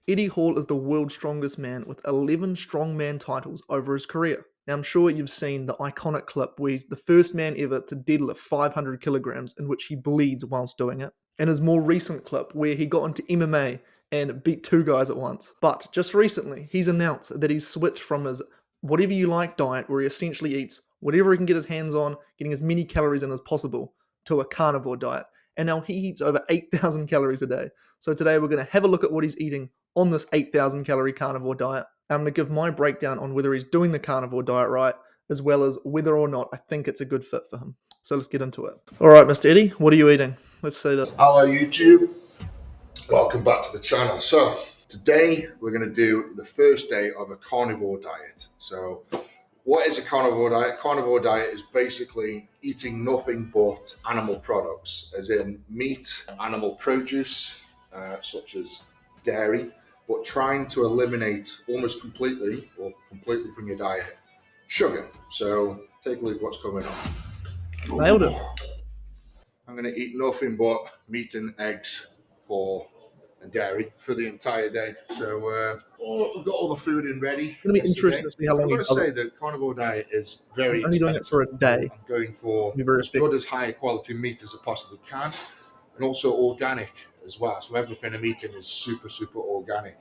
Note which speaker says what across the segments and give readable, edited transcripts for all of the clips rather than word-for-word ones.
Speaker 1: Eddie Hall is the world's strongest man with 11 strongman titles over his career. Now, I'm sure you've seen the iconic clip where he's the first man ever to deadlift 500 kilograms, in which he bleeds whilst doing it, and his more recent clip where he got into MMA and beat two guys at once. But just recently, he's announced that he's switched from his whatever you like diet, where he essentially eats whatever he can get his hands on, getting as many calories in as possible, to a carnivore diet. And now he eats over 8,000 calories a day. So today we're going to have a look at what he's eating on this 8,000 calorie carnivore diet. I'm going to give my breakdown on whether he's doing the carnivore diet right, as well as whether or not I think it's a good fit for him. So let's get into it. All right, Mr. Eddie, what are you eating? Let's say that.
Speaker 2: Hello YouTube, welcome back to the channel. So today we're going to do the first day of a carnivore diet. So what is a carnivore diet? Carnivore diet is basically eating nothing but animal products, as in meat, animal produce, such as dairy, but trying to eliminate almost completely or completely from your diet sugar. So take a look at what's coming up.
Speaker 1: Nailed it.
Speaker 2: I'm going to eat nothing but meat and eggs and dairy for the entire day. So we've got all the food in ready.
Speaker 1: It's going to be interesting to see how long
Speaker 2: I've
Speaker 1: you
Speaker 2: got to say that carnivore diet is very
Speaker 1: I'm only doing it for a day.
Speaker 2: I'm going for
Speaker 1: Be very
Speaker 2: as good as high quality meat as I possibly can, and also organic as well. So everything I'm eating is super organic.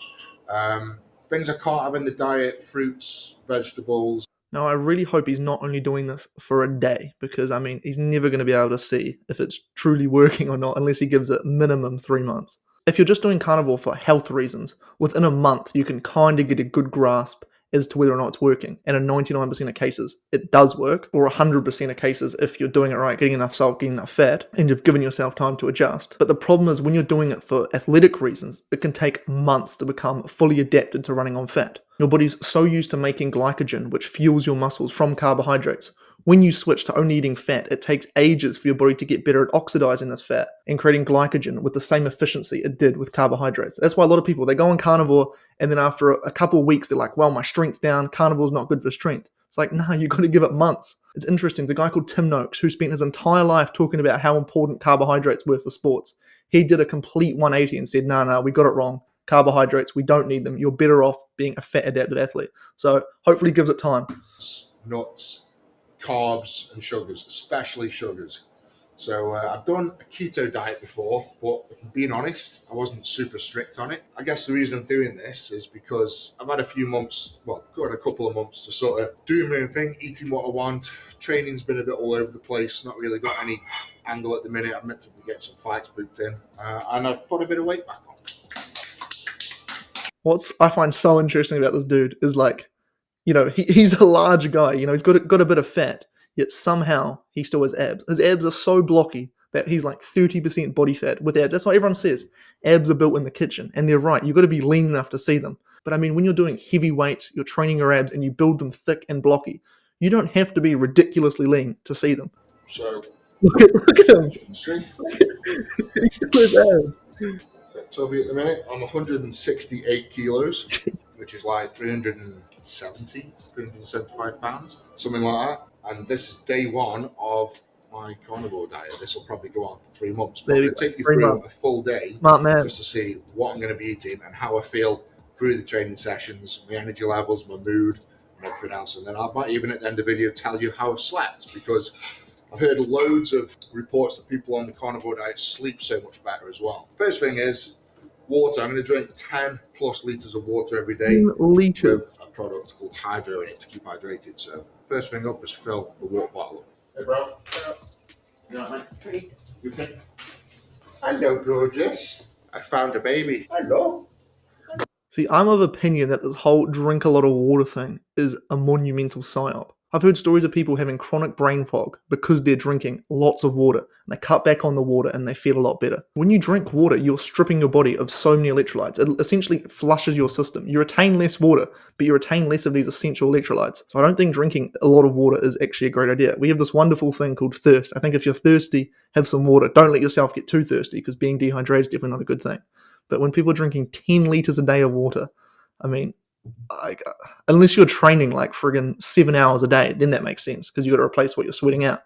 Speaker 2: Things I can't have in the diet: fruits, vegetables.
Speaker 1: Now, I really hope he's not only doing this for a day, because, I mean, he's never going to be able to see if it's truly working or not unless he gives it minimum 3 months. If you're just doing carnivore for health reasons, within a month you can kind of get a good grasp as to whether or not it's working. And in 99% of cases, it does work, or 100% of cases if you're doing it right, getting enough salt, getting enough fat, and you've given yourself time to adjust. But the problem is when you're doing it for athletic reasons, it can take months to become fully adapted to running on fat. Your body's so used to making glycogen, which fuels your muscles, from carbohydrates. When you switch to only eating fat, it takes ages for your body to get better at oxidizing this fat and creating glycogen with the same efficiency it did with carbohydrates. That's why a lot of people, they go on carnivore, and then after a couple of weeks, they're like, well, my strength's down. Carnivore's not good for strength. It's like, nah, you've got to give it months. It's interesting. There's a guy called Tim Noakes who spent his entire life talking about how important carbohydrates were for sports. He did a complete 180 and said, no, we got it wrong. Carbohydrates, we don't need them. You're better off being a fat adapted athlete. So hopefully gives it time.
Speaker 2: Nuts, carbs and sugars, especially sugars. So I've done a keto diet before, but if I'm being honest, I wasn't super strict on it. I guess the reason I'm doing this is because I've had a few months, got a couple of months to sort of do my own thing, eating what I want. Training's been a bit all over the place, not really got any angle at the minute. I'm meant to be getting some fights booked in, and I've put a bit of weight back on.
Speaker 1: What I find so interesting about this dude is, like, you know, he's a large guy, you know, he's got a bit of fat, yet somehow he still has abs. His abs are so blocky that he's like 30% body fat with abs. That's why everyone says abs are built in the kitchen, and they're right. You've got to be lean enough to see them. But I mean, when you're doing heavy weight, you're training your abs and you build them thick and blocky, you don't have to be ridiculously lean to see them.
Speaker 2: So
Speaker 1: Look at him.
Speaker 2: you can see,
Speaker 1: He still has abs.
Speaker 2: Toby at the minute, I'm 168 kilos, which is like 375 pounds, something like that. And this is day one of my carnivore diet. This will probably go on for 3 months. But I'm going to take you through a full day just to see what I'm going to be eating and how I feel through the training sessions, my energy levels, my mood, and everything else. And then I might even at the end of the video tell you how I've slept, because I've heard loads of reports that people on the carnivore diet sleep so much better as well. First thing is water. I'm going to drink 10 plus litres of water every day.
Speaker 1: 10 litres?
Speaker 2: With a product called Hydro in it to keep hydrated. So first thing up is fill the water bottle up. Hey bro, you all right, mate? You okay? Hello, gorgeous. I found a baby. Hello.
Speaker 1: See, I'm of opinion that this whole drink a lot of water thing is a monumental psyop. I've heard stories of people having chronic brain fog because they're drinking lots of water, and they cut back on the water and they feel a lot better. When you drink water, you're stripping your body of so many electrolytes. It essentially flushes your system. You retain less water, but you retain less of these essential electrolytes. So I don't think drinking a lot of water is actually a great idea. We have this wonderful thing called thirst. I think if you're thirsty, have some water. Don't let yourself get too thirsty, because being dehydrated is definitely not a good thing. But when people are drinking 10 litres a day of water, I mean, unless you're training like friggin' 7 hours a day, then that makes sense, because you've got to replace what you're sweating out.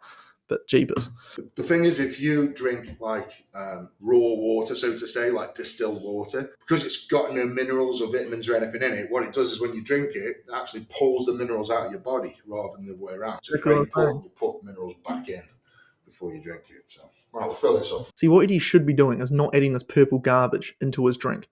Speaker 1: but jeepers.
Speaker 2: The thing is, if you drink like raw water, so to say, like distilled water, because it's got no minerals or vitamins or anything in it, what it does is when you drink it, it actually pulls the minerals out of your body rather than the other way around. So it's very important you put minerals back in before you drink it. So, right, we'll fill this up.
Speaker 1: See, what Eddie should be doing is not adding this purple garbage into his drink.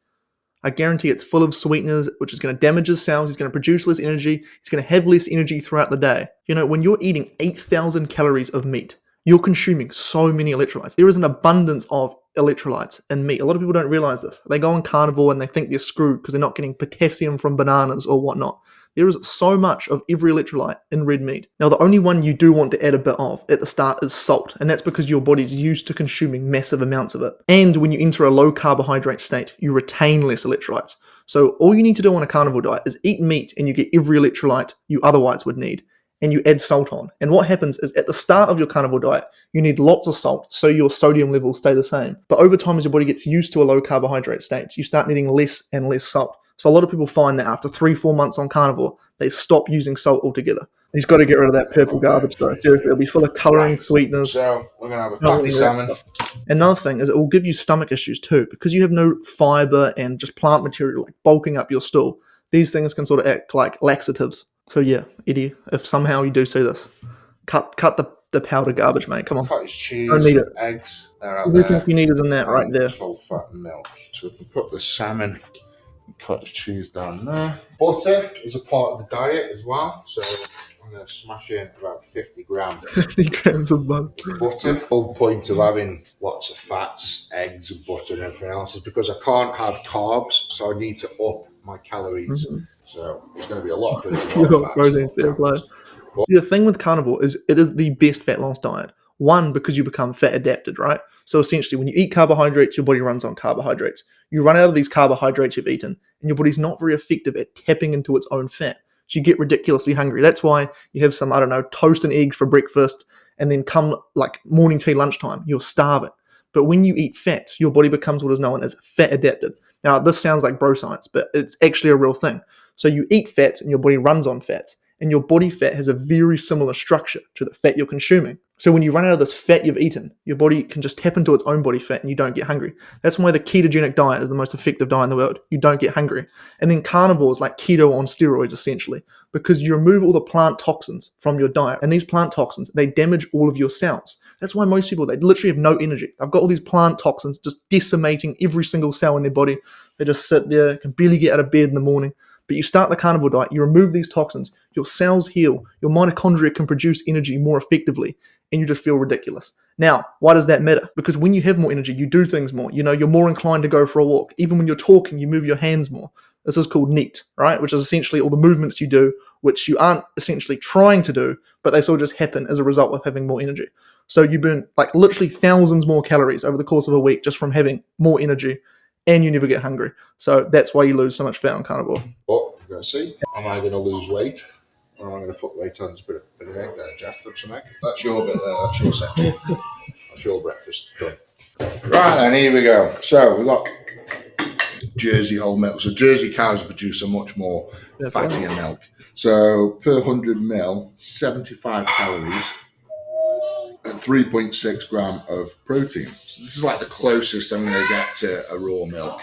Speaker 1: I guarantee it's full of sweeteners, which is going to damage his cells. He's going to produce less energy. He's going to have less energy throughout the day. You know, when you're eating 8,000 calories of meat, you're consuming so many electrolytes. There is an abundance of electrolytes in meat. A lot of people don't realize this. They go on carnivore and they think they're screwed because they're not getting potassium from bananas or whatnot. There is so much of every electrolyte in red meat. Now, the only one you do want to add a bit of at the start is salt, and that's because your body's used to consuming massive amounts of it. And when you enter a low carbohydrate state, you retain less electrolytes. So all you need to do on a carnivore diet is eat meat and you get every electrolyte you otherwise would need, and you add salt on. And what happens is at the start of your carnivore diet, you need lots of salt so your sodium levels stay the same. But over time, as your body gets used to a low carbohydrate state, you start needing less and less salt. So a lot of people find that after 3-4 months on carnivore, they stop using salt altogether. He's got to get rid of that purple garbage though. Seriously, it'll be full of colouring, sweeteners.
Speaker 2: So we're going to have a pack of salmon.
Speaker 1: Another thing is it will give you stomach issues too, because you have no fibre and just plant material like bulking up your stool. These things can sort of act like laxatives. So yeah, Eddie, if somehow you do see this, cut the powder garbage, mate. Come on.
Speaker 2: Cottage cheese,
Speaker 1: don't need it.
Speaker 2: Eggs, they're out
Speaker 1: Everything
Speaker 2: there.
Speaker 1: you need is in that right there.
Speaker 2: Full fat milk. So we can put the salmon and cottage cheese down there. Butter is a part of the diet as well. So I'm going to smash in about 50 grams.
Speaker 1: 50 grams of butter.
Speaker 2: The whole point of having lots of fats, eggs and butter and everything else is because I can't have carbs, so I need to up my calories. Mm-hmm. So it's going to be a lot of protein.
Speaker 1: The thing with carnivore is it is the best fat loss diet. One, because you become fat adapted, right? So essentially, when you eat carbohydrates, your body runs on carbohydrates. You run out of these carbohydrates you've eaten, and your body's not very effective at tapping into its own fat. So you get ridiculously hungry. That's why you have some, toast and eggs for breakfast, and then come like morning tea, lunchtime, you're starving. But when you eat fats, your body becomes what is known as fat adapted. Now, this sounds like bro science, but it's actually a real thing. So you eat fats, and your body runs on fats. And your body fat has a very similar structure to the fat you're consuming. So when you run out of this fat you've eaten, your body can just tap into its own body fat and you don't get hungry. That's why the ketogenic diet is the most effective diet in the world. You don't get hungry. And then carnivore is like keto on steroids, essentially, because you remove all the plant toxins from your diet. And these plant toxins, they damage all of your cells. That's why most people, they literally have no energy. They've got all these plant toxins just decimating every single cell in their body. They just sit there, can barely get out of bed in the morning. But you start the carnivore diet, you remove these toxins, your cells heal, your mitochondria can produce energy more effectively, and you just feel ridiculous. Now, why does that matter? Because when you have more energy, you do things more. You're more inclined to go for a walk. Even when you're talking, you move your hands more. This is called NEAT, right? Which is essentially all the movements you do, which you aren't essentially trying to do, but they sort of just happen as a result of having more energy. So you burn like literally thousands more calories over the course of a week just from having more energy, and you never get hungry. So that's why you lose so much fat on carnivore.
Speaker 2: But we're going to see, am I going to lose weight? Or am I going to put weight on? There's a bit of egg there, Jack. Put some egg. That's your bit there. That's your section. That's your breakfast. Done. Right then, here we go. So we've got Jersey whole milk. So Jersey cows produce a much more fattier milk. So per 100 mil, 75 calories. And 3.6 gram of protein. So this is like the closest I'm going to get to a raw milk.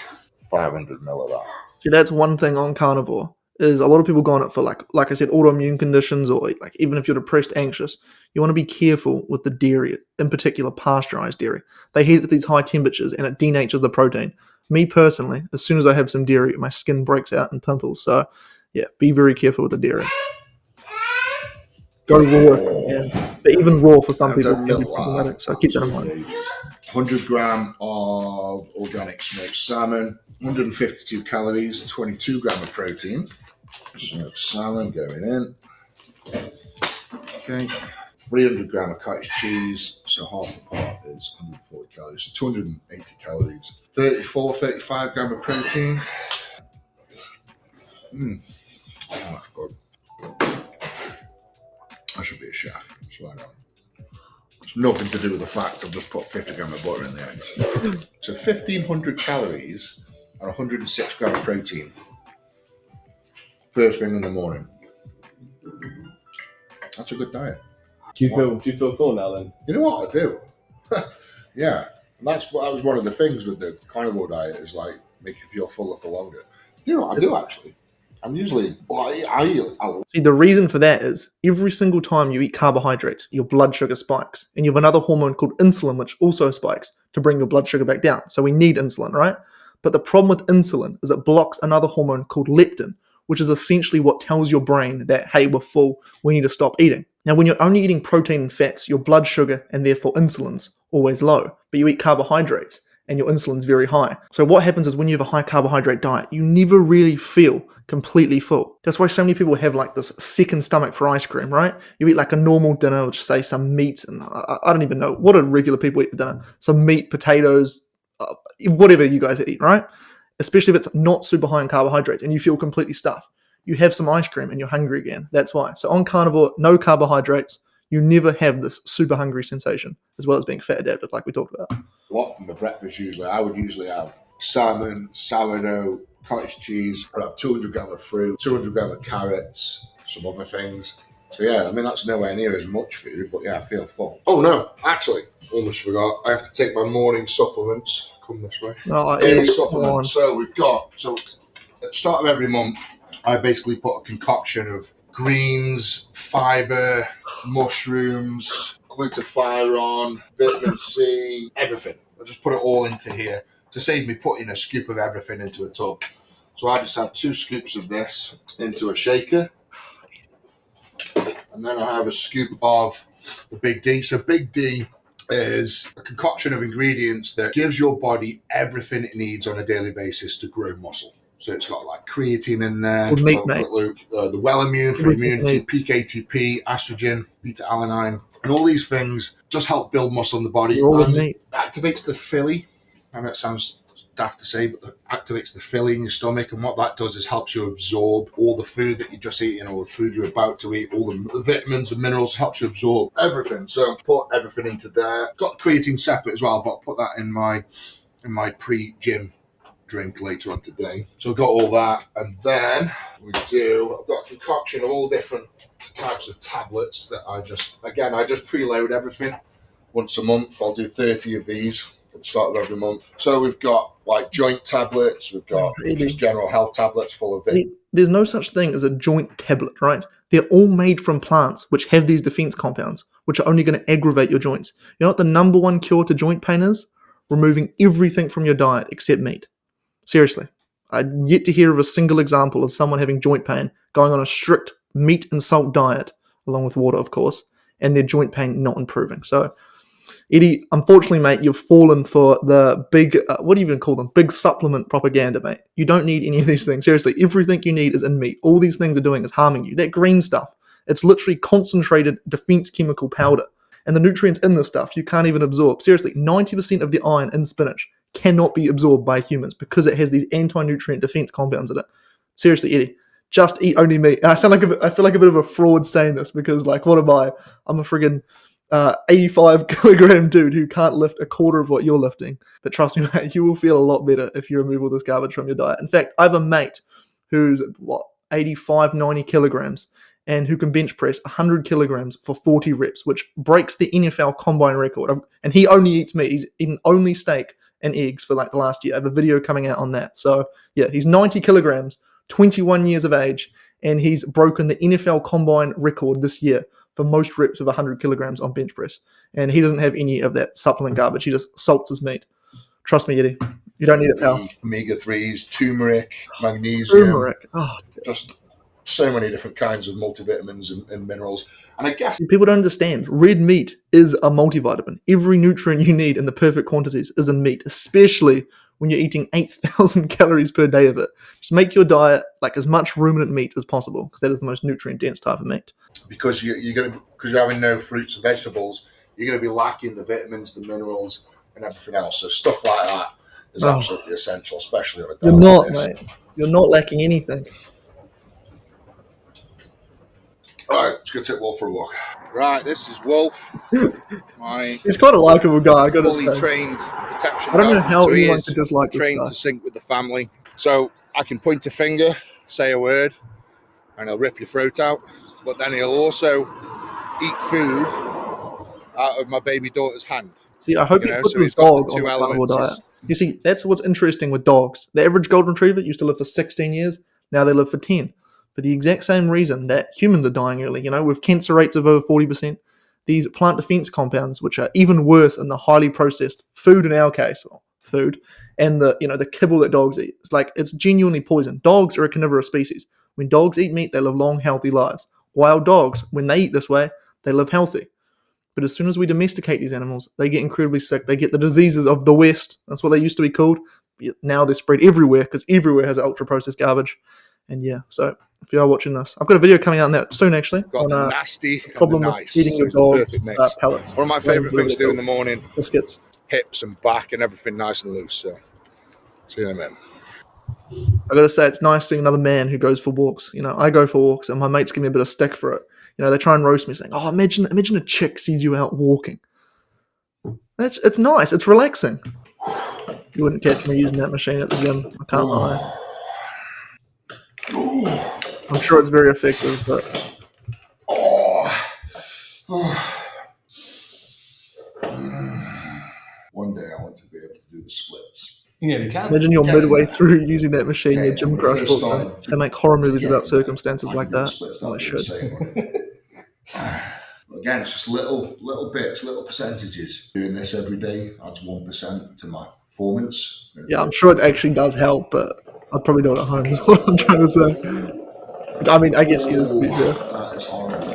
Speaker 2: 500 mil of that.
Speaker 1: See, that's one thing on carnivore, is a lot of people go on it for like I said, autoimmune conditions, or like even if you're depressed, anxious, you want to be careful with the dairy, in particular pasteurized dairy. They heat it at these high temperatures and it denatures the protein. Me personally, as soon as I have some dairy, my skin breaks out in pimples. So yeah, be very careful with the dairy. Go raw, but even raw for some people can be problematic, so keep that in mind.
Speaker 2: 100 gram of organic smoked salmon, 152 calories, 22 gram of protein. Smoked salmon going in. Okay. 300 gram of cottage cheese, so half a part is 140 calories, so 280 calories. 35 gram of protein. Oh, God. I should be a chef, so I know. It's nothing to do with the fact I've just put 50 gram of butter in the eggs. So 1,500 calories and 106 gram of protein. First thing in the morning. That's a good diet.
Speaker 3: Do you feel full now then?
Speaker 2: You know what I do? Yeah. And that was one of the things with the carnivore diet, is like make you feel fuller for longer. You know, I do actually. I'm usually
Speaker 1: See, the reason for that is every single time you eat carbohydrates, your blood sugar spikes, and you have another hormone called insulin, which also spikes to bring your blood sugar back down. So we need insulin, right? But the problem with insulin is it blocks another hormone called leptin, which is essentially what tells your brain that, hey, we're full, we need to stop eating. Now, when you're only eating protein and fats, your blood sugar and therefore insulin's always low. But you eat carbohydrates and your insulin's very high. So what happens is when you have a high carbohydrate diet, you never really feel completely full. That's why so many people have like this second stomach for ice cream, right? You eat like a normal dinner, which say some meat, and I don't even know what do regular people eat for dinner. Some meat, potatoes, whatever you guys eat, right? Especially if it's not super high in carbohydrates and you feel completely stuffed. You have some ice cream and you're hungry again. That's why. So on carnivore, no carbohydrates, you never have this super hungry sensation, as well as being fat adapted, like we talked about.
Speaker 2: A lot from the breakfast usually. I would usually have salmon, sourdough, cottage cheese. I'd have 200 grams of fruit, 200 grams of carrots, some other things. So yeah, I mean, that's nowhere near as much food, but yeah, I feel full. Oh no, actually, almost forgot. I have to take my morning supplements. Come this way. Daily supplements. So we've got, at the start of every month, I basically put a concoction of greens, fiber, mushrooms, glutathione, vitamin C, everything. I just put it all into here to save me putting a scoop of everything into a tub. So I just have 2 scoops of this into a shaker. And then I have a scoop of the Big D. So Big D is a concoction of ingredients that gives your body everything it needs on a daily basis to grow muscle. So it's got like creatine in there, the Well-Immune for immunity, peak ATP, estrogen, beta-alanine, and all these things just help build muscle in the body. And it activates the Philly. I know it sounds daft to say, but it activates the Philly in your stomach, and what that does is helps you absorb all the food that you just eaten, or the food you're about to eat, all the vitamins and minerals, helps you absorb everything. So put everything into there. Got creatine separate as well, but I'll put that in my pre-gym drink later on today. So I've got all that, and then I've got a concoction of all different types of tablets that I just preload everything. Once a month, I'll do 30 of these at the start of every month. So we've got like joint tablets, we've got just general health tablets full of things.
Speaker 1: There's no such thing as a joint tablet, right? They're all made from plants which have these defense compounds, which are only going to aggravate your joints. You know what the number one cure to joint pain is? Removing everything from your diet except meat. Seriously. I've yet to hear of a single example of someone having joint pain going on a strict meat and salt diet, along with water, of course, and their joint pain not improving. So, Eddie, unfortunately, mate, you've fallen for the big, what do you even call them? Big supplement propaganda, mate. You don't need any of these things. Seriously, everything you need is in meat. All these things are doing is harming you. That green stuff, it's literally concentrated defense chemical powder. And the nutrients in this stuff you can't even absorb. Seriously, 90% of the iron in spinach cannot be absorbed by humans because it has these anti-nutrient defense compounds in it. Seriously, Eddie, just eat only meat. And I feel like a bit of a fraud saying this because, like, what am I? I'm a friggin' 85 kilogram dude who can't lift a quarter of what you're lifting. But trust me, mate, you will feel a lot better if you remove all this garbage from your diet. In fact, I have a mate who's 85, 90 kilograms and who can bench press 100 kilograms for 40 reps, which breaks the NFL combine record. And he only eats meat. He's eaten only steak and eggs for like the last year. I have a video coming out on that. So yeah, he's 90 kilograms, 21 years of age, and he's broken the NFL combine record this year for most reps of 100 kilograms on bench press. And he doesn't have any of that supplement garbage. He just salts his meat. Trust me, Eddie. You don't need it, pal.
Speaker 2: Omega-3s, turmeric, magnesium.
Speaker 1: Turmeric. Oh,
Speaker 2: just so many different kinds of multivitamins and minerals. And I guess
Speaker 1: people don't understand. Red meat is a multivitamin. Every nutrient you need in the perfect quantities is in meat, especially when you're eating 8,000 calories per day of it. Just make your diet like as much ruminant meat as possible, because that is the most nutrient-dense type of meat.
Speaker 2: Because you're having no fruits and vegetables, you're going to be lacking the vitamins, the minerals, and everything else. So stuff like that is absolutely essential, especially on a diet.
Speaker 1: You're not, mate. You're not lacking anything.
Speaker 2: All right, let's go take Wolf for a walk. Right, this is Wolf.
Speaker 1: He's quite a likable guy, I gotta say.
Speaker 2: Fully trained protection.
Speaker 1: I don't know how anyone could dislike this guy.
Speaker 2: Trained to sync with the family. So I can point a finger, say a word, and he'll rip your throat out. But then he'll also eat food out of my baby daughter's hand.
Speaker 1: See, I hope he puts his dog on the carnivore diet. You see, that's what's interesting with dogs. The average golden retriever used to live for 16 years. Now they live for 10. For the exact same reason that humans are dying early. With cancer rates of over 40%. These plant defense compounds, which are even worse in the highly processed food in our case, or food, and the kibble that dogs eat. It's genuinely poison. Dogs are a carnivorous species. When dogs eat meat, they live long, healthy lives. Wild dogs, when they eat this way, they live healthy. But as soon as we domesticate these animals, they get incredibly sick. They get the diseases of the West. That's what they used to be called. Now they're spread everywhere because everywhere has ultra-processed garbage. And yeah, so if you are watching this, I've got a video coming out on that soon, actually.
Speaker 2: Got
Speaker 1: on
Speaker 2: the nasty
Speaker 1: the problem
Speaker 2: and the
Speaker 1: with
Speaker 2: nice.
Speaker 1: feeding your
Speaker 2: So
Speaker 1: dog pellets.
Speaker 2: One of my favourite things to do in the morning,
Speaker 1: biscuits,
Speaker 2: hips and back and everything nice and loose. So see you in a minute.
Speaker 1: I gotta say, it's nice seeing another man who goes for walks. I go for walks, and my mates give me a bit of stick for it. They try and roast me, saying, "Oh, imagine a chick sees you out walking." It's nice. It's relaxing. You wouldn't catch me using that machine at the gym. I can't lie. I'm sure it's very effective, but
Speaker 2: one day I want to be able to do the splits.
Speaker 3: Yeah, you can.
Speaker 1: Imagine you're midway through using that machine, your gym crush walks in. They make horror movies about circumstances like that. Well, they should.
Speaker 2: Again, it's just little bits, little percentages. Doing this every day adds 1% to my performance.
Speaker 1: Yeah, I'm sure it actually does help, but I'd probably do it at home is what I'm trying to say. But, I mean, I guess he is to be fair.
Speaker 2: That is horrible.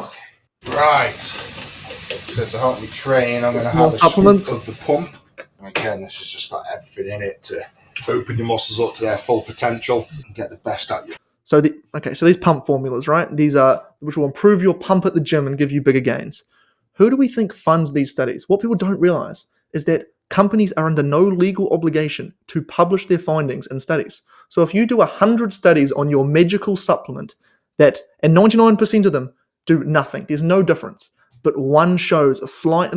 Speaker 2: Okay. Right. So to help me train, I'm going to have a
Speaker 1: supplements
Speaker 2: scoop of the pump. And again, this has just got everything in it to open your muscles up to their full potential and get the best out of you.
Speaker 1: So these pump formulas, right? These are which will improve your pump at the gym and give you bigger gains. Who do we think funds these studies? What people don't realize is that companies are under no legal obligation to publish their findings and studies. So if you do 100 studies on your magical supplement and 99% of them do nothing, there's no difference, but one shows a slight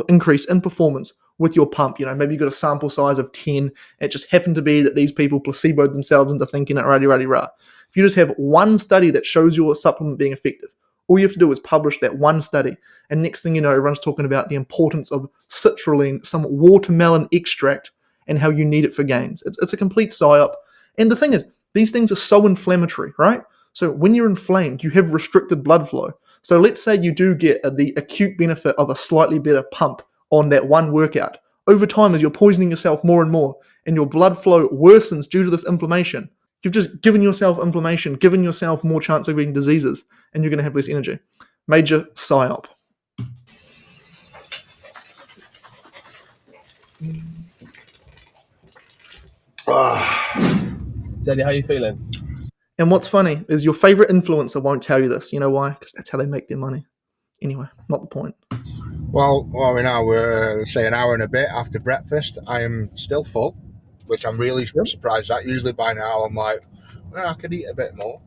Speaker 1: increase in performance with your pump. Maybe you got a sample size of 10. It just happened to be that these people placeboed themselves into thinking it rah. If you just have one study that shows your supplement being effective, all you have to do is publish that one study, and next thing you know, everyone's talking about the importance of citrulline, some watermelon extract, and how you need it for gains. It's a complete psyop. And the thing is, these things are so inflammatory, right? So when you're inflamed, you have restricted blood flow. So let's say you do get the acute benefit of a slightly better pump on that one workout. Over time, as you're poisoning yourself more and more, and your blood flow worsens due to this inflammation, you've just given yourself inflammation, given yourself more chance of getting diseases, and you're going to have less energy. Major psyop.
Speaker 3: Zeddy, how are you feeling?
Speaker 1: And what's funny is your favorite influencer won't tell you this. You know why? Because that's how they make their money. Anyway, not the point.
Speaker 2: Well, now we're say an hour and a bit after breakfast. I am still full, which I'm really surprised at. Usually by now I'm like, I could eat a bit more.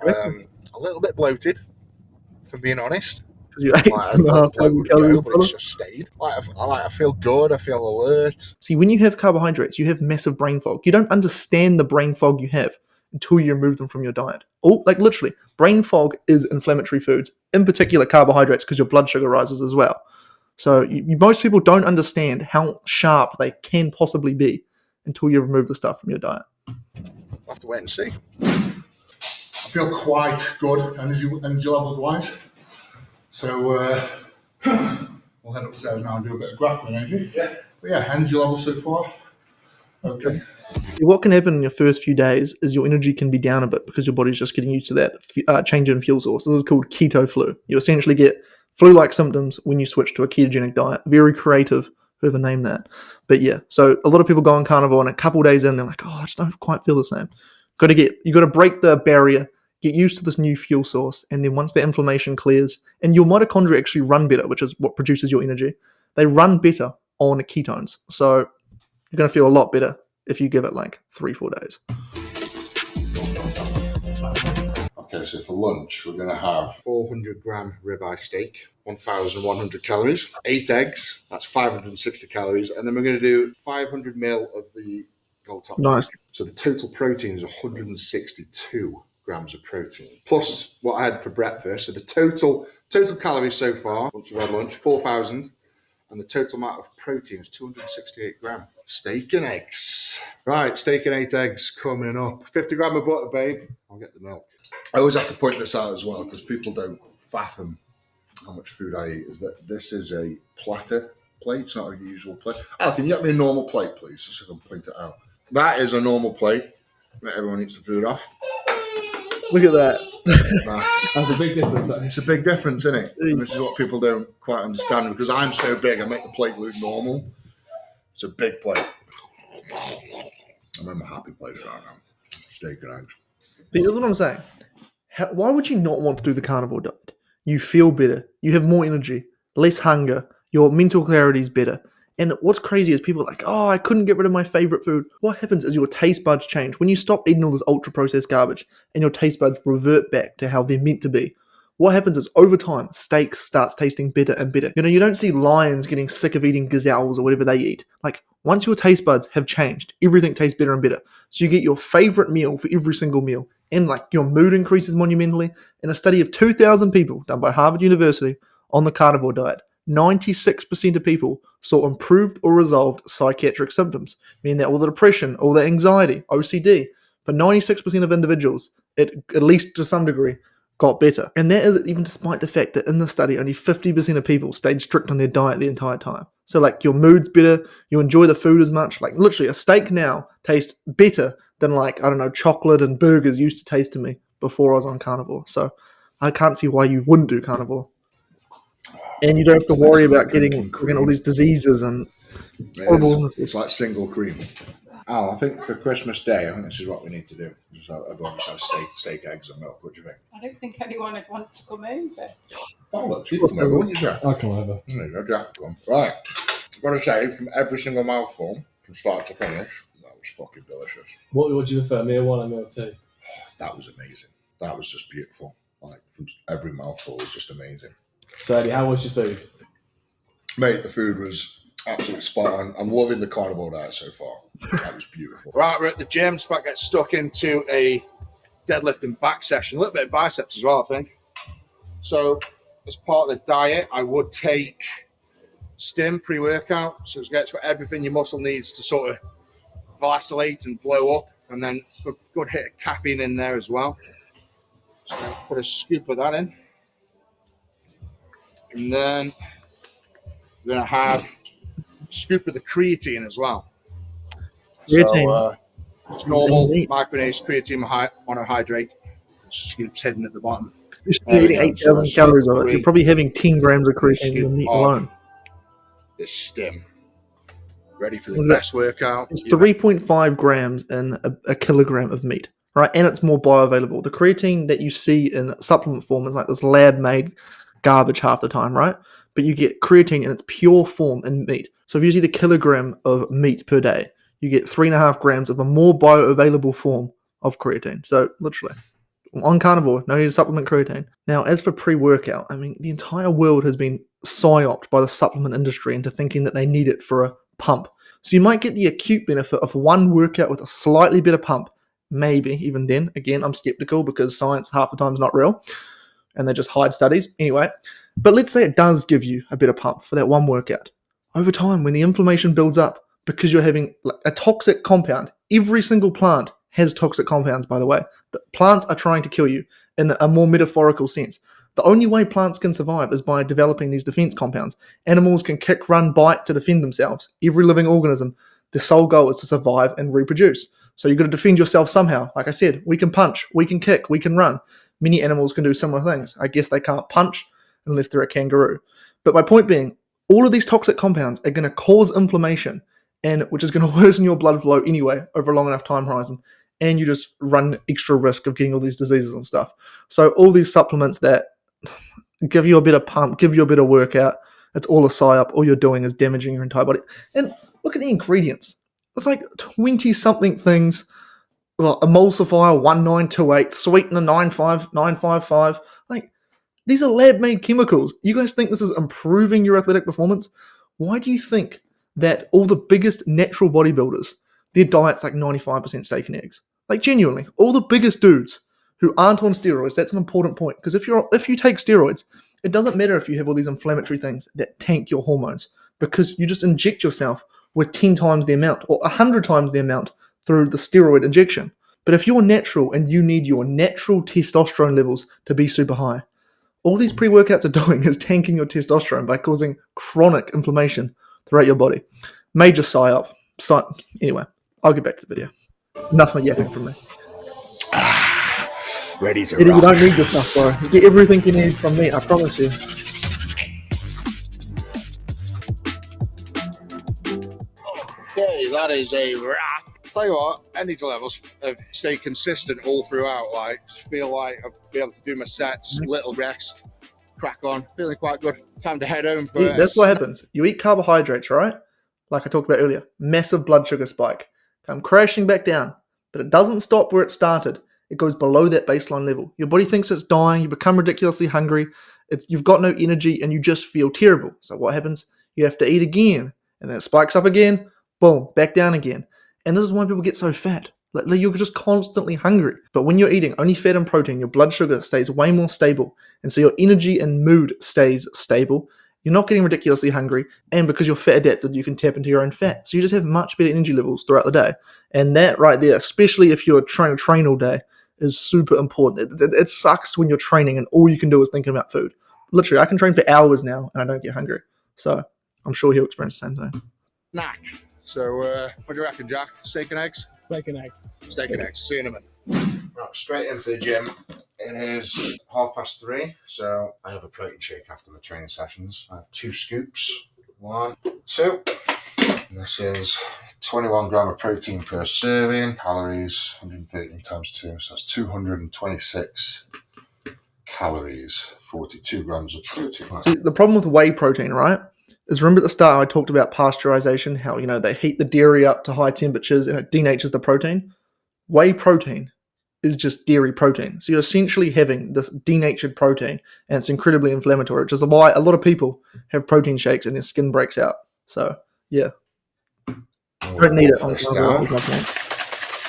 Speaker 2: A little bit bloated, if I'm being honest.
Speaker 1: Because you ate
Speaker 2: I thought the bloat would go, but it's just stayed. I feel good. I feel alert.
Speaker 1: See, when you have carbohydrates, you have massive brain fog. You don't understand the brain fog you have until you remove them from your diet. Literally, brain fog is inflammatory foods, in particular carbohydrates, because your blood sugar rises as well. So most people don't understand how sharp they can possibly be until you remove the stuff from your diet.
Speaker 2: I'll have to wait and see. I feel quite good, energy levels wise. So we'll head upstairs now and do a bit of grappling energy. Yeah. But yeah, energy levels so far. Okay.
Speaker 1: What can happen in your first few days is your energy can be down a bit because your body's just getting used to that change in fuel source. This is called keto flu. You essentially get flu-like symptoms when you switch to a ketogenic diet. Very creative, whoever named that. But yeah, so a lot of people go on carnivore and a couple days in, they're like, I just don't quite feel the same. You got to break the barrier, get used to this new fuel source, and then once the inflammation clears, and your mitochondria actually run better, which is what produces your energy, they run better on ketones. So you're going to feel a lot better if you give it like 3-4 days.
Speaker 2: Okay, so for lunch, we're going to have 400 gram ribeye steak, 1,100 calories, 8 eggs, that's 560 calories, and then we're going to do 500 ml of the gold top.
Speaker 1: Nice.
Speaker 2: So the total protein is 162. grams of protein, plus what I had for breakfast. So the total calories so far, once we've had lunch, 4,000, and the total amount of protein is 268 grams. Steak and eggs. Right, steak and 8 eggs coming up. 50 gram of butter, babe. I'll get the milk. I always have to point this out as well because people don't fathom how much food I eat. Is that this is a platter plate? It's not a usual plate. Oh, can you get me a normal plate, please, so I can point it out? That is a normal plate that everyone eats the food off.
Speaker 1: Look at that.
Speaker 3: That's a big difference.
Speaker 2: It's a big difference, isn't it? And this is what people don't quite understand because I'm so big, I make the plate look normal. It's a big plate. I'm in my happy place right now. Steak and eggs.
Speaker 1: Here's what I'm saying. Why would you not want to do the carnivore diet? You feel better. You have more energy, less hunger. Your mental clarity is better. And what's crazy is people are like, oh, I couldn't get rid of my favorite food. What happens is your taste buds change. When you stop eating all this ultra-processed garbage and your taste buds revert back to how they're meant to be, what happens is over time, steak starts tasting better and better. You don't see lions getting sick of eating gazelles or whatever they eat. Like, once your taste buds have changed, everything tastes better and better. So you get your favorite meal for every single meal. And like your mood increases monumentally. In a study of 2,000 people done by Harvard University on the carnivore diet, 96% of people saw improved or resolved psychiatric symptoms, meaning that all the depression, all the anxiety, OCD, for 96% of individuals, it, at least to some degree, got better. And that is even despite the fact that in the study, only 50% of people stayed strict on their diet the entire time. So like your mood's better, you enjoy the food as much. Like literally a steak now tastes better than like, I don't know, chocolate and burgers used to taste to me before I was on carnivore. So I can't see why you wouldn't do carnivore. And you don't have to worry about getting all these diseases and horrible illnesses.
Speaker 2: It's like single cream. Al, I think for Christmas Day, I think this is what we need to do. Everyone just have steak, eggs, and milk. What do you think?
Speaker 4: I don't think anyone would want to come over.
Speaker 2: Oh, look, you come over, wouldn't you, Jack?
Speaker 3: I'll come over.
Speaker 2: There you go, Jack, come. Right. I've got to say, from every single mouthful, from start to finish, that was fucking delicious.
Speaker 3: What would you prefer, meal 1 or meal 2?
Speaker 2: That was amazing. That was just beautiful. Like, from every mouthful was just amazing.
Speaker 3: So, Eddie, how was your food?
Speaker 2: Mate, the food was absolutely spot on. I'm loving the carnivore diet so far. That was beautiful. Right, we're at the gym. Just about to get stuck into a deadlift and back session. A little bit of biceps as well, I think. So, as part of the diet, I would take stim pre-workout. So it gets everything your muscle needs to sort of vacillate and blow up. And then a good hit of caffeine in there as well. So put a scoop of that in. And then we're going to have a scoop of the creatine as well.
Speaker 1: Creatine.
Speaker 2: So it's normal micronized creatine monohydrate. Scoops hidden at the bottom.
Speaker 1: You're eating 8,000 calories of it. You're probably having 10 grams of creatine in the meat alone.
Speaker 2: This stim. Ready for the best workout.
Speaker 1: It's 3.5 grams in a kilogram of meat, right? And it's more bioavailable. The creatine that you see in supplement form is like this lab-made garbage half the time, right? But you get creatine in its pure form in meat. So if you eat a kilogram of meat per day, you get 3.5 grams of a more bioavailable form of creatine. So literally, on carnivore, no need to supplement creatine. Now, as for pre-workout, I mean, the entire world has been psyoped by the supplement industry into thinking that they need it for a pump. So you might get the acute benefit of one workout with a slightly better pump. Maybe even then. Again, I'm skeptical because science half the time is not real and they just hide studies. Anyway, but let's say it does give you a better pump for that one workout. Over time, when the inflammation builds up because you're having a toxic compound, every single plant has toxic compounds, by the way. The plants are trying to kill you in a more metaphorical sense. The only way plants can survive is by developing these defense compounds. Animals can kick, run, bite to defend themselves. Every living organism, their sole goal is to survive and reproduce. So you've got to defend yourself somehow. Like I said, we can punch, we can kick, we can run. Many animals can do similar things. I guess they can't punch unless they're a kangaroo. But my point being, all of these toxic compounds are going to cause inflammation, and which is going to worsen your blood flow anyway over a long enough time horizon. And you just run extra risk of getting all these diseases and stuff. So all these supplements that give you a better pump, give you a better workout, it's all a psyop. All you're doing is damaging your entire body. And look at the ingredients. It's like 20-something things. Well, emulsifier 1928, sweetener 95955. Like, these are lab-made chemicals. You guys think this is improving your athletic performance? Why do you think that all the biggest natural bodybuilders, their diet's like 95% steak and eggs? Like, genuinely, all the biggest dudes, who aren't on steroids. That's an important point, because if you take steroids, it doesn't matter if you have all these inflammatory things that tank your hormones, because you just inject yourself with 10 times the amount or 100 times the amount through the steroid injection. But if you're natural and you need your natural testosterone levels to be super high, all these pre-workouts are doing is tanking your testosterone by causing chronic inflammation throughout your body. Major psyop. Anyway, I'll get back to the video. Enough of yapping from me.
Speaker 2: Ready to
Speaker 1: Eddie,
Speaker 2: rock.
Speaker 1: you don't need this stuff, bro. You get everything you need from me, I promise you.
Speaker 2: Okay, that is a wrap. Tell you what, energy levels have stayed consistent all throughout. Like, just feel like I'll be able to do my sets, little rest, crack on, feeling quite good. Time to head home for
Speaker 1: That's what happens. You eat carbohydrates, right? Like I talked about earlier. Massive blood sugar spike. Come crashing back down. But it doesn't stop where it started. It goes below that baseline level. Your body thinks it's dying. You become ridiculously hungry. You've got no energy and you just feel terrible. So what happens? You have to eat again. And then it spikes up again. Boom, back down again. And this is why people get so fat. Like, you're just constantly hungry. But when you're eating only fat and protein, your blood sugar stays way more stable. And so your energy and mood stays stable. You're not getting ridiculously hungry. And because you're fat adapted, you can tap into your own fat. So you just have much better energy levels throughout the day. And that right there, especially if you're trying to train all day, is super important. It sucks when you're training and all you can do is thinking about food. Literally, I can train for hours now and I don't get hungry. So I'm sure he'll experience the same thing.
Speaker 2: snack. So, what do you reckon, Jack? Steak and eggs?
Speaker 3: Steak and eggs.
Speaker 2: Steak and eggs. See you in a minute. Right, straight in for the gym. It is 3:30, so I have a protein shake after my training sessions. I have 2 scoops. 1, 2. And this is 21 gram of protein per serving. Calories 113 times 2, so that's 226 calories. 42 grams of protein.
Speaker 1: See, the problem with whey protein, right, is remember at the start I talked about pasteurization, how, they heat the dairy up to high temperatures and it denatures the protein. Whey protein is just dairy protein. So you're essentially having this denatured protein and it's incredibly inflammatory, which is why a lot of people have protein shakes and their skin breaks out. So, yeah. You don't need it on Carnivore.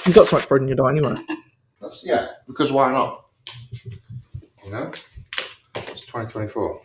Speaker 1: You've got so much protein in your diet anyway.
Speaker 2: Yeah, because why not? It's 2024.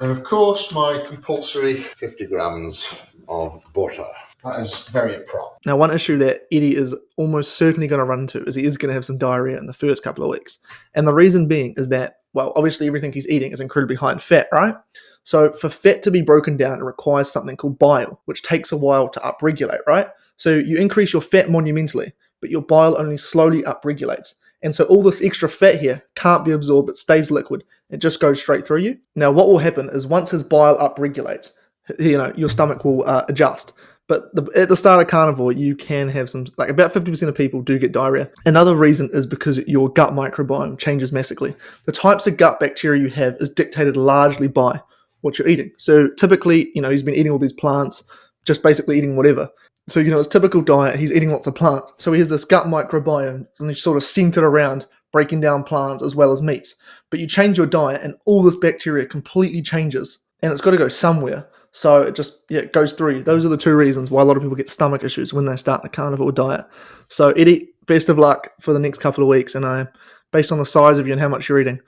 Speaker 2: And of course, my compulsory 50 grams of butter. That is very prop.
Speaker 1: Now, one issue that Eddie is almost certainly going to run into is he is going to have some diarrhea in the first couple of weeks. And the reason being is that, well, obviously everything he's eating is incredibly high in fat, right? So for fat to be broken down, it requires something called bile, which takes a while to upregulate, right? So you increase your fat monumentally, but your bile only slowly upregulates. And so all this extra fat here can't be absorbed. It stays liquid. It just goes straight through you. Now, what will happen is once his bile upregulates, your stomach will adjust. But at the start of carnivore, you can have some, like about 50% of people do get diarrhea. Another reason is because your gut microbiome changes massively. The types of gut bacteria you have is dictated largely by what you're eating. So typically, he's been eating all these plants, just basically eating whatever. So, his typical diet, he's eating lots of plants. So he has this gut microbiome and he's sort of centered around breaking down plants as well as meats. But you change your diet and all this bacteria completely changes and it's got to go somewhere. So it just, it goes through. Those are the 2 reasons why a lot of people get stomach issues when they start the carnivore diet. So Eddie, best of luck for the next couple of weeks. And based on the size of you and how much you're eating,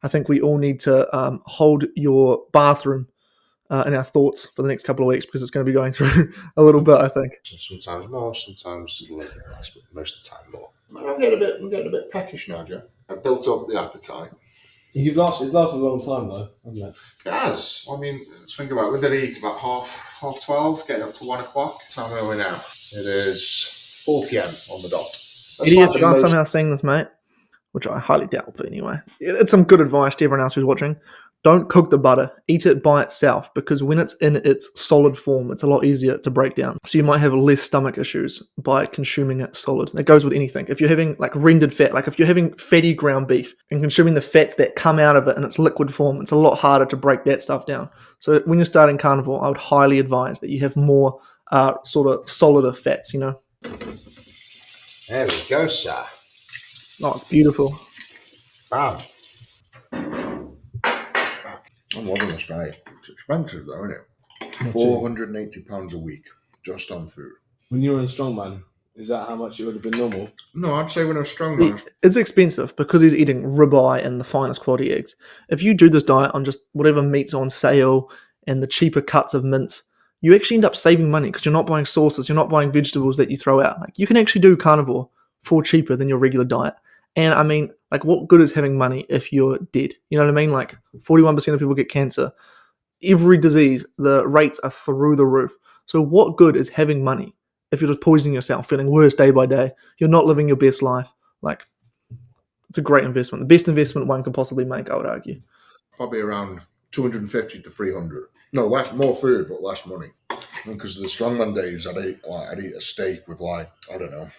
Speaker 1: I think we all need to hold your bathroom in our thoughts for the next couple of weeks because it's going to be going through a little bit, I think.
Speaker 2: Sometimes more, sometimes a little bit less, but most of the time more. I'm getting a bit peckish now, Joe. I've built up the appetite.
Speaker 3: It's lasted a long time though, hasn't it?
Speaker 2: It has. I mean, let's think about it. When did I eat? About half 12, getting up to 1 o'clock. What time are we now? It is 4 p.m. on the dot.
Speaker 1: Idiot, you are somehow saying this, mate, which I highly doubt, but anyway. It's some good advice to everyone else who's watching. Don't cook the butter. Eat it by itself because when it's in its solid form, it's a lot easier to break down. So you might have less stomach issues by consuming it solid. That goes with anything. If you're having like rendered fat, like if you're having fatty ground beef and consuming the fats that come out of it in its liquid form, it's a lot harder to break that stuff down. So when you're starting carnivore, I would highly advise that you have more sort of solider fats,
Speaker 2: There we go, sir.
Speaker 1: Oh, it's beautiful.
Speaker 2: Bam. I'm loving this diet. It's expensive though, isn't it? £480 a week just on food.
Speaker 3: When you were in strongman, Is that how much it would have been normal?
Speaker 2: No, I'd say when I was strong, man.
Speaker 1: It's expensive because he's eating ribeye and the finest quality eggs. If you do this diet on just whatever meat's on sale and the cheaper cuts of mince, you actually end up saving money because you're not buying sauces, you're not buying vegetables that you throw out. Like you can actually do carnivore for cheaper than your regular diet. And I mean, like, what good is having money if you're dead? You know what I mean? Like, 41% of people get cancer. Every disease, the rates are through the roof. So what good is having money if you're just poisoning yourself, feeling worse day by day? You're not living your best life. Like, it's a great investment. The best investment one can possibly make, I would argue.
Speaker 2: Probably around 250 to 300. No, less, more food, but less money. Because of the strongman days, I'd eat a steak with I don't know,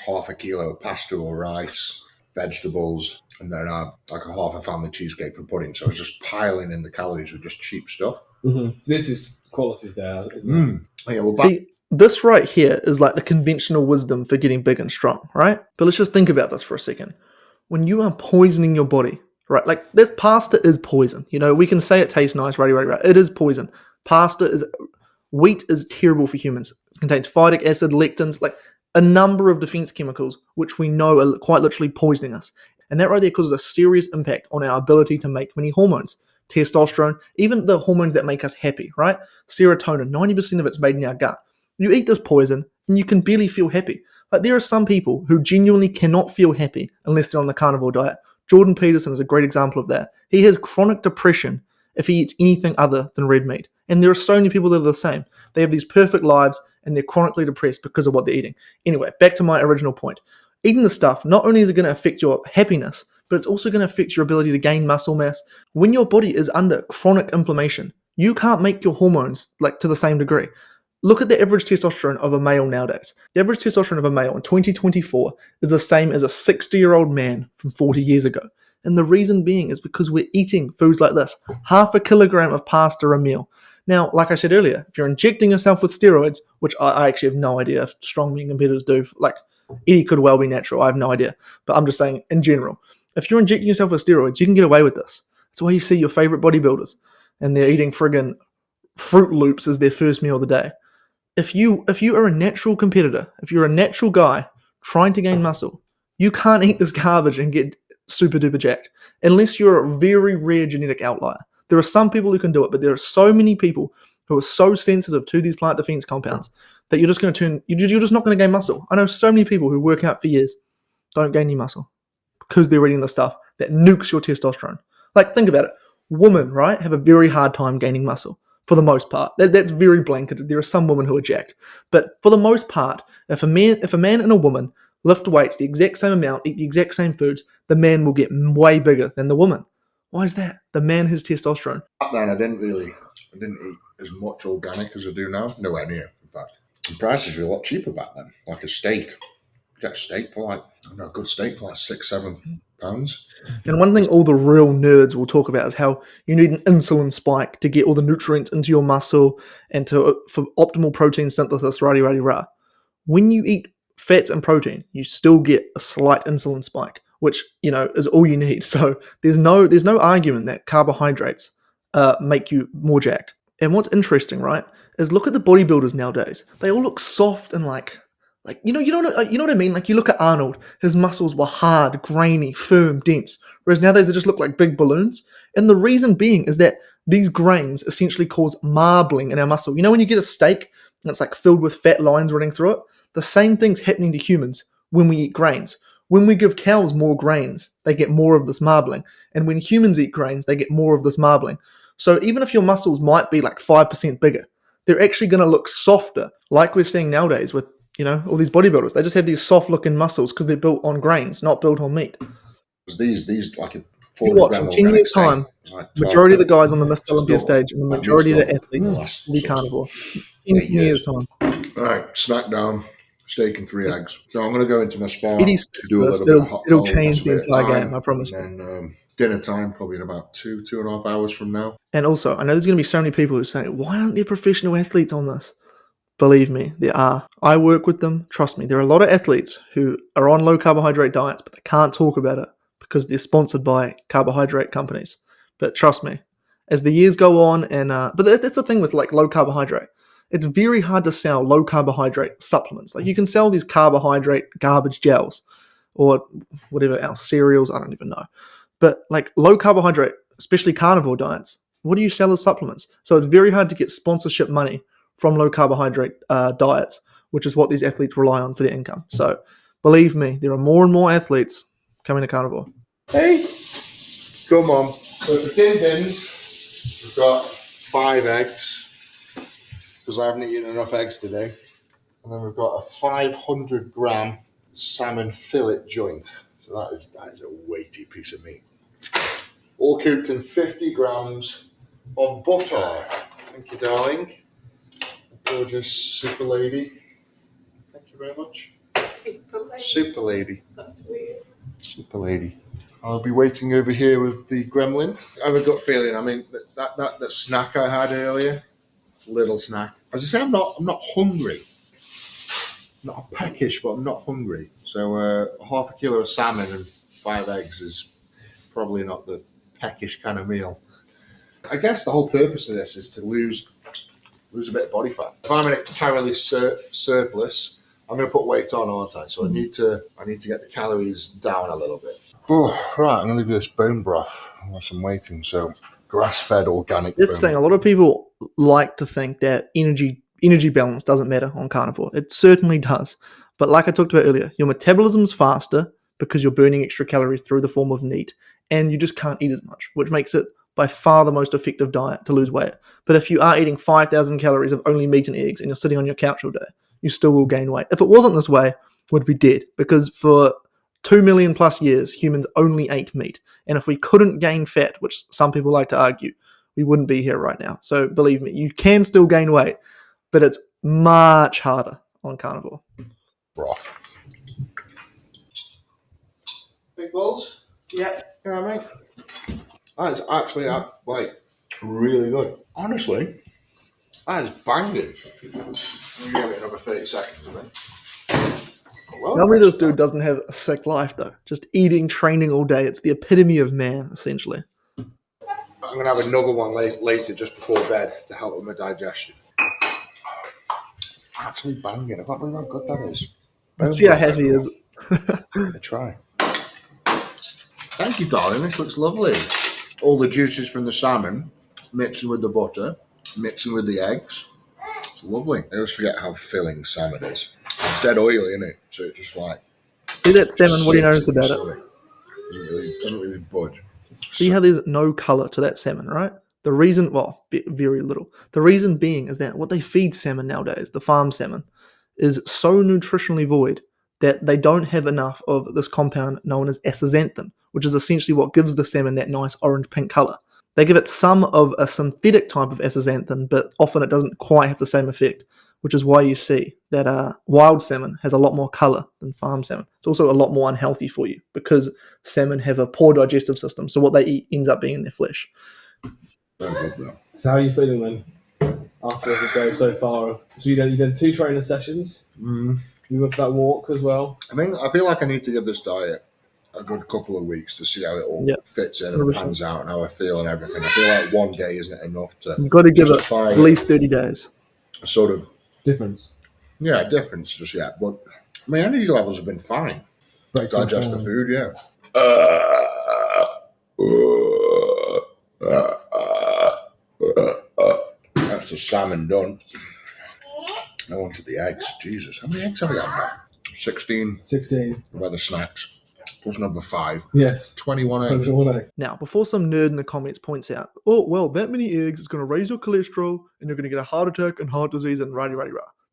Speaker 2: half a kilo of pasta or rice, vegetables, and then have like a half a family cheesecake for pudding. So I was just piling in the calories with just cheap stuff.
Speaker 3: Mm-hmm. This is qualities there, isn't it?
Speaker 1: Yeah, well, see, this right here is like the conventional wisdom for getting big and strong, right? But let's just think about this for a second. When you are poisoning your body, right? Like, this pasta is poison. You know, we can say it tastes nice, right? It is poison. Wheat is terrible for humans. It contains phytic acid, lectins, like a number of defense chemicals, which we know are quite literally poisoning us. And that right there causes a serious impact on our ability to make many hormones. Testosterone, even the hormones that make us happy, right? Serotonin, 90% of it's made in our gut. You eat this poison and you can barely feel happy. Like, there are some people who genuinely cannot feel happy unless they're on the carnivore diet. Jordan Peterson is a great example of that. He has chronic depression if he eats anything other than red meat. And there are so many people that are the same. They have these perfect lives and they're chronically depressed because of what they're eating. Anyway, back to my original point. Eating this stuff, not only is it going to affect your happiness, but it's also going to affect your ability to gain muscle mass. When your body is under chronic inflammation, you can't make your hormones like to the same degree. Look at the average testosterone of a male nowadays. The average testosterone of a male in 2024 is the same as a 60-year-old man from 40 years ago. And the reason being is because we're eating foods like this, half a kilogram of pasta a meal. Now, like I said earlier, if you're injecting yourself with steroids, which I actually have no idea if strongman competitors do, like, Eddie could well be natural, I have no idea. But I'm just saying, in general, if you're injecting yourself with steroids, you can get away with this. That's why you see your favorite bodybuilders, and they're eating friggin' Fruit Loops as their first meal of the day. If you are a natural competitor, if you're a natural guy trying to gain muscle, you can't eat this garbage and get super duper jacked unless you're a very rare genetic outlier. There are some people who can do it, but there are so many people who are so sensitive to these plant defense compounds that you're just not going to gain muscle. I know so many people who work out for years don't gain any muscle because they're eating the stuff that nukes your testosterone. Like, think about it. Women, right, have a very hard time gaining muscle. For the most part, that's very blanketed. There are some women who are jacked, but for the most part, if a man and a woman lift weights the exact same amount, eat the exact same foods, the man will get way bigger than the woman. Why is that? The man has testosterone.
Speaker 2: Back then, I didn't eat as much organic as I do now. Nowhere near, in fact. And prices were a lot cheaper back then. Like a steak, you get a steak for a good steak for like £6-7.
Speaker 1: And one thing all the real nerds will talk about is how you need an insulin spike to get all the nutrients into your muscle and for optimal protein synthesis, rah. When you eat fats and protein, you still get a slight insulin spike, which, you know, is all you need. So there's no argument that carbohydrates make you more jacked. And what's interesting, right, is look at the bodybuilders nowadays. They all look soft and like you know what I mean? Like, you look at Arnold, his muscles were hard, grainy, firm, dense, whereas nowadays they just look like big balloons. And the reason being is that these grains essentially cause marbling in our muscle. You know when you get a steak and it's like filled with fat lines running through it? The same thing's happening to humans when we eat grains. When we give cows more grains, they get more of this marbling. And when humans eat grains, they get more of this marbling. So even if your muscles might be like 5% bigger, they're actually going to look softer, like we're seeing nowadays with, you know, all these bodybuilders. They just have these soft-looking muscles because they're built on grains, not built on meat.
Speaker 2: These like a 400
Speaker 1: you watch in 10 years' time,
Speaker 2: like
Speaker 1: majority of the guys on the Mr. Olympia stage and the majority of the athletes will be carnivore. In 10 years' time.
Speaker 2: All right, snack down, steak and 3 eggs. So I'm going to go into my spa,
Speaker 1: do a little bit of hot it'll change the entire game, I promise.
Speaker 2: And then dinner time, probably in about 2.5 hours from now.
Speaker 1: And also, I know there's going to be so many people who say, why aren't there professional athletes on this? Believe me, there are. I work with them. Trust me, there are a lot of athletes who are on low carbohydrate diets, but they can't talk about it because they're sponsored by carbohydrate companies. But trust me, as the years go on, and but that's the thing with like low carbohydrate. it's very hard to sell low carbohydrate supplements. Like you can sell these carbohydrate garbage gels or whatever else, cereals, I don't even know. But like low carbohydrate, especially carnivore diets, what do you sell as supplements? So it's very hard to get sponsorship money from low carbohydrate diets, which is what these athletes rely on for their income. So believe me, there are more and more athletes coming to carnivore.
Speaker 2: Hey, come on. So for tin bins, we've got 5 eggs, because I haven't eaten enough eggs today. And then we've got a 500 gram salmon fillet joint. So that is a weighty piece of meat. All cooked in 50 grams of butter. Thank you, darling. Gorgeous super lady. Thank you very much. Super lady.
Speaker 4: That's weird.
Speaker 2: Super lady. I'll be waiting over here with the gremlin. I have a gut feeling. I mean, that snack I had earlier, little snack. As I say, I'm not hungry. Not peckish, but I'm not hungry. So half a kilo of salmon and 5 eggs is probably not the peckish kind of meal. I guess the whole purpose of this is to lose a bit of body fat. If I'm in a calorie surplus, I'm going to put weight on, aren't I? So I need to get the calories down a little bit. Oh, right, I'm going to do this bone broth whilst I'm waiting. So grass-fed organic
Speaker 1: This
Speaker 2: bone.
Speaker 1: thing, a lot of people like to think that energy balance doesn't matter on carnivore. It certainly does. But like I talked about earlier, your metabolism's faster because you're burning extra calories through the form of meat, and you just can't eat as much, which makes it by far the most effective diet to lose weight. But if you are eating 5,000 calories of only meat and eggs and you're sitting on your couch all day, you still will gain weight. If it wasn't this way, we'd be dead, because for 2 million plus years, humans only ate meat. And if we couldn't gain fat, which some people like to argue, we wouldn't be here right now. So believe me, you can still gain weight, but it's much harder on carnivore.
Speaker 2: Broth. Big balls?
Speaker 1: Yeah.
Speaker 2: Yeah, mate. That is actually really good. Honestly, that is banging. Give it another 30 seconds, man. Well,
Speaker 1: Tell me this dude doesn't have a sick life, though. Just eating, training all day. It's the epitome of man, essentially.
Speaker 2: I'm going to have another one later just before bed to help with my digestion. It's actually banging. I can't believe how good that is.
Speaker 1: Let's see how heavy he is.
Speaker 2: I'm going to try. Thank you, darling. This looks lovely. All the juices from the salmon mixing with the butter, mixing with the eggs. It's lovely. I always forget how filling salmon is. It's dead oily, isn't it? So it's just like...
Speaker 1: See that salmon? What do you notice about
Speaker 2: it? Doesn't really budge.
Speaker 1: See how there's no colour to that salmon, right? The reason, very little. The reason being is that what they feed salmon nowadays, the farm salmon, is so nutritionally void that they don't have enough of this compound known as astaxanthin, which is essentially what gives the salmon that nice orange-pink colour. They give it some of a synthetic type of astaxanthin, but often it doesn't quite have the same effect, which is why you see that wild salmon has a lot more colour than farm salmon. It's also a lot more unhealthy for you because salmon have a poor digestive system, so what they eat ends up being in their flesh.
Speaker 2: Very good, though.
Speaker 3: So how are you feeling then after the day so far? So you did 2 training sessions. You went for that walk as well.
Speaker 2: I feel like I need to give this diet a good couple of weeks to see how it all fits in and
Speaker 1: 100%.
Speaker 2: pans out and how I feel and everything. I feel like one day isn't enough to
Speaker 1: You've got to give it
Speaker 2: justify
Speaker 1: at least 30 days.
Speaker 2: a sort of
Speaker 3: Difference.
Speaker 2: difference just yet. But my energy levels have been fine. Digest the food, yeah. That's the salmon done. I wanted the eggs. Jesus, how many eggs have I had now? 16.
Speaker 3: 16.
Speaker 2: By the snacks. Plus number 5.
Speaker 3: Yes.
Speaker 2: 21 eggs.
Speaker 3: 21 eggs.
Speaker 1: Now, before some nerd in the comments points out, oh, well, that many eggs is going to raise your cholesterol and you're going to get a heart attack and heart disease and rah.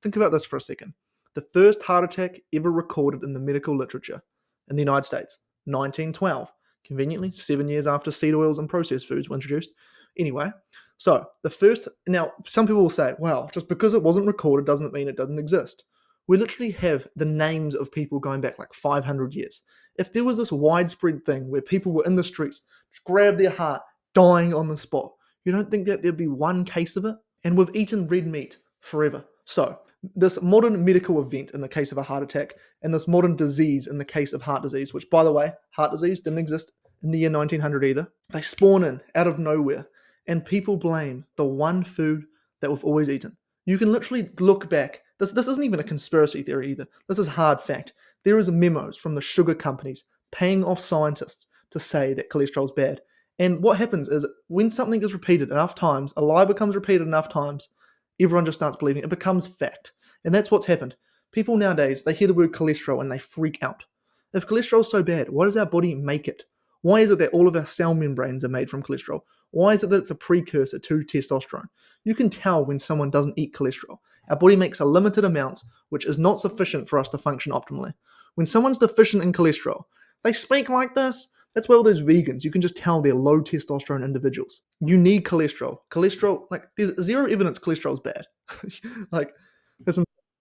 Speaker 1: Think about this for a second. The first heart attack ever recorded in the medical literature in the United States, 1912. Conveniently, 7 years after seed oils and processed foods were introduced. Anyway, so now some people will say, well, just because it wasn't recorded doesn't mean it doesn't exist. We literally have the names of people going back like 500 years. If there was this widespread thing where people were in the streets, just grab their heart, dying on the spot, you don't think that there'd be one case of it? And we've eaten red meat forever. So this modern medical event in the case of a heart attack and this modern disease in the case of heart disease, which by the way, heart disease didn't exist in the year 1900 either. They spawn in out of nowhere and people blame the one food that we've always eaten. You can literally look back. This isn't even a conspiracy theory either. This is hard fact. There is memos from the sugar companies paying off scientists to say that cholesterol is bad. And what happens is when something is repeated enough times, a lie becomes repeated enough times, everyone just starts believing it. It becomes fact. And that's what's happened. People nowadays, they hear the word cholesterol and they freak out. If cholesterol is so bad, why does our body make it? Why is it that all of our cell membranes are made from cholesterol? Why is it that it's a precursor to testosterone? You can tell when someone doesn't eat cholesterol. Our body makes a limited amount, which is not sufficient for us to function optimally. When someone's deficient in cholesterol, they speak like this. That's why all those vegans, you can just tell they're low testosterone individuals. You need cholesterol. Cholesterol, there's zero evidence cholesterol is bad.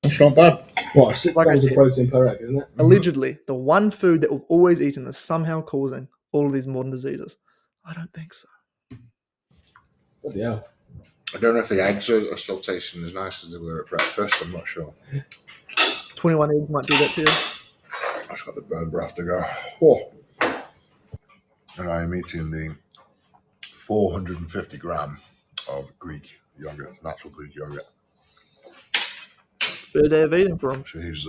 Speaker 2: It's not bad.
Speaker 3: What, 6 grams of protein per egg, isn't it?
Speaker 1: Allegedly, the one food that we've always eaten is somehow causing all of these modern diseases. I don't think so.
Speaker 3: Bloody hell.
Speaker 2: I don't know if the eggs are still tasting as nice as they were at breakfast. I'm not sure.
Speaker 1: 21 eggs might do that to you.
Speaker 2: I've just got the bone breath to go. Oh. And I am eating the 450 gram of Greek yogurt, natural Greek yogurt.
Speaker 1: Third day of eating for him.
Speaker 2: So he's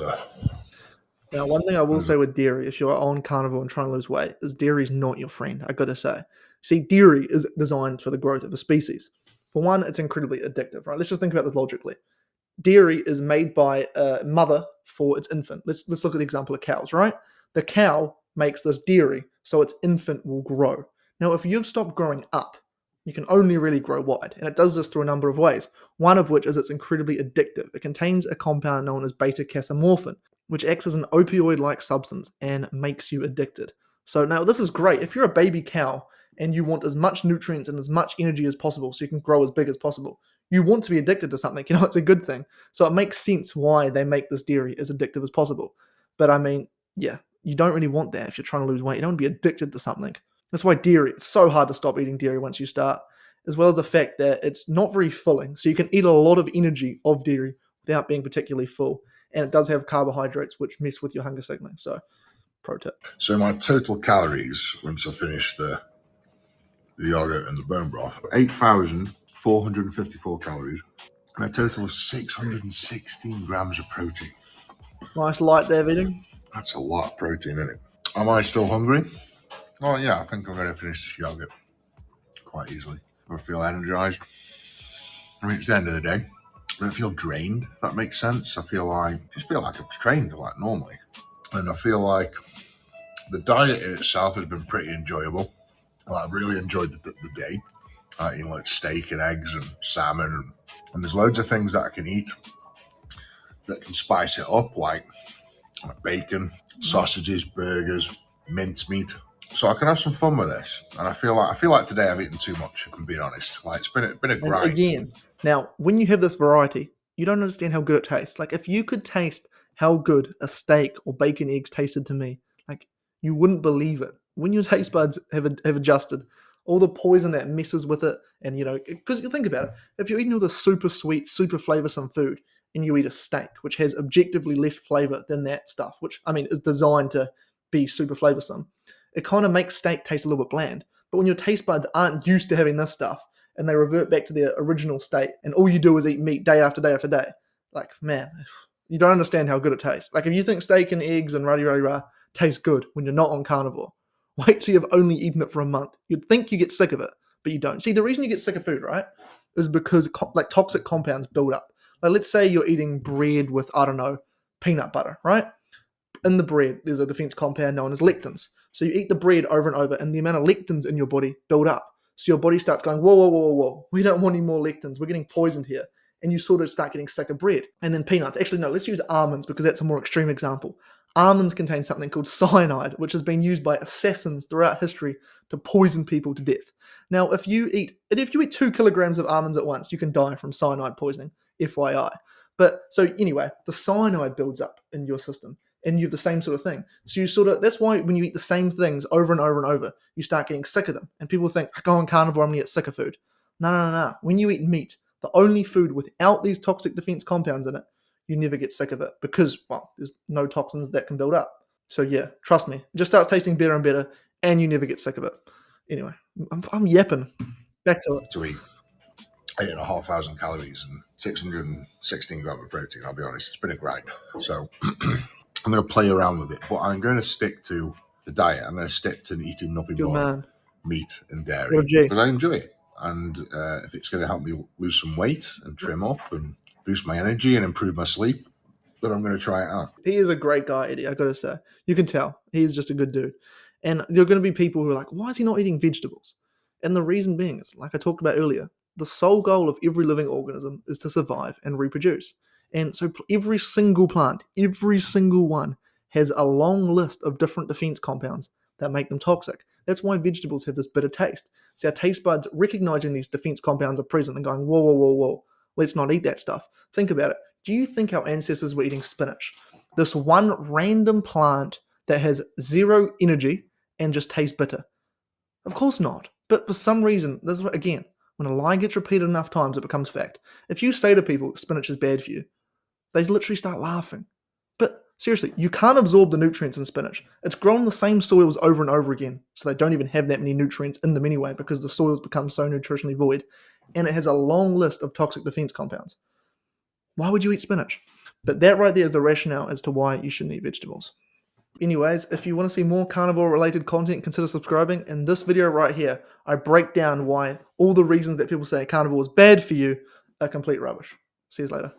Speaker 1: Now, one thing I will say with dairy, if you're on carnivore and trying to lose weight, is dairy is not your friend, I gotta say. See, dairy is designed for the growth of a species. For one, it's incredibly addictive, right? Let's just think about this logically. Dairy is made by a mother for its infant. Let's look at the example of cows, right? The cow makes this dairy so its infant will grow. Now, if you've stopped growing up, you can only really grow wide, and it does this through a number of ways, one of which is it's incredibly addictive. It contains a compound known as beta-casomorphin, which acts as an opioid-like substance and makes you addicted. So now this is great. If you're a baby cow and you want as much nutrients and as much energy as possible so you can grow as big as possible, you want to be addicted to something. You know, it's a good thing. So it makes sense why they make this dairy as addictive as possible. But I mean, yeah, you don't really want that if you're trying to lose weight. You don't want to be addicted to something. That's why dairy, it's so hard to stop eating dairy once you start, as well as the fact that it's not very filling. So you can eat a lot of energy of dairy without being particularly full. And it does have carbohydrates, which mess with your hunger signaling. So, pro tip.
Speaker 2: So my total calories, once I finish the yogurt and the bone broth, 8,454 calories, and a total of 616 grams of protein.
Speaker 1: Nice light day of eating.
Speaker 2: That's a lot of protein, isn't it? Am I still hungry? Oh yeah, I think I'm going to finish this yogurt quite easily. I feel energized. I mean, it's the end of the day. I don't feel drained, if that makes sense. I just feel like I've trained like normally. And I feel like the diet in itself has been pretty enjoyable. Well, I've really enjoyed the day. Eating like steak and eggs and salmon. And there's loads of things that I can eat that can spice it up, like bacon, sausages, burgers, mincemeat. So I can have some fun with this, and I feel like today I've eaten too much. If I'm being honest, like it's been a grind.
Speaker 1: And again, now when you have this variety, you don't understand how good it tastes. Like if you could taste how good a steak or bacon eggs tasted to me, like you wouldn't believe it. When your taste buds have adjusted, all the poison that messes with it, and because you think about it, if you're eating all the super sweet, super flavorsome food, and you eat a steak which has objectively less flavor than that stuff, which I mean is designed to be super flavorsome, it kind of makes steak taste a little bit bland. But when your taste buds aren't used to having this stuff and they revert back to their original state and all you do is eat meat day after day after day, like, man, you don't understand how good it tastes. Like if you think steak and eggs and rah taste good when you're not on carnivore, wait till you've only eaten it for a month. You'd think you get sick of it, but you don't. See, the reason you get sick of food, right, is because like toxic compounds build up. Like let's say you're eating bread with, I don't know, peanut butter, right? In the bread, there's a defense compound known as lectins. So you eat the bread over and over, and the amount of lectins in your body build up. So your body starts going, whoa. We don't want any more lectins. We're getting poisoned here. And you sort of start getting sick of bread. And then peanuts. Actually, no, let's use almonds because that's a more extreme example. Almonds contain something called cyanide, which has been used by assassins throughout history to poison people to death. Now, if you eat 2 kilograms of almonds at once, you can die from cyanide poisoning, FYI. But so anyway, the cyanide builds up in your system. And you have the same sort of thing. So that's why when you eat the same things over and over and over, you start getting sick of them. And people think, I go on carnivore, I'm going to get sick of food. No. When you eat meat, the only food without these toxic defense compounds in it, you never get sick of it because, well, there's no toxins that can build up. So yeah, trust me, it just starts tasting better and better and you never get sick of it. Anyway, I'm yapping. Back to it.
Speaker 2: To eat 8,500 calories and 616 grams of protein, I'll be honest. It's been a grind. So I'm going to play around with it, but I'm going to stick to the diet. I'm going to stick to eating nothing but meat and dairy because I enjoy it. And if it's going to help me lose some weight and trim up and boost my energy and improve my sleep, then I'm going to try it out.
Speaker 1: He is a great guy, Eddie, I got to say. You can tell. He's just a good dude. And there are going to be people who are like, why is he not eating vegetables? And the reason being is, like I talked about earlier, the sole goal of every living organism is to survive and reproduce. And so every single plant, every single one, has a long list of different defense compounds that make them toxic. That's why vegetables have this bitter taste. So our taste buds recognizing these defense compounds are present and going, whoa, whoa, whoa, whoa, let's not eat that stuff. Think about it. Do you think our ancestors were eating spinach? This one random plant that has zero energy and just tastes bitter? Of course not. But for some reason, this is again, when a lie gets repeated enough times, it becomes fact. If you say to people spinach is bad for you, they literally start laughing. But seriously, you can't absorb the nutrients in spinach. It's grown in the same soils over and over again, so they don't even have that many nutrients in them anyway because the soils become so nutritionally void. And it has a long list of toxic defense compounds. Why would you eat spinach? But that right there is the rationale as to why you shouldn't eat vegetables. Anyways, if you want to see more carnivore related content, consider subscribing. In this video right here, I break down why all the reasons that people say carnivore is bad for you are complete rubbish. See you later.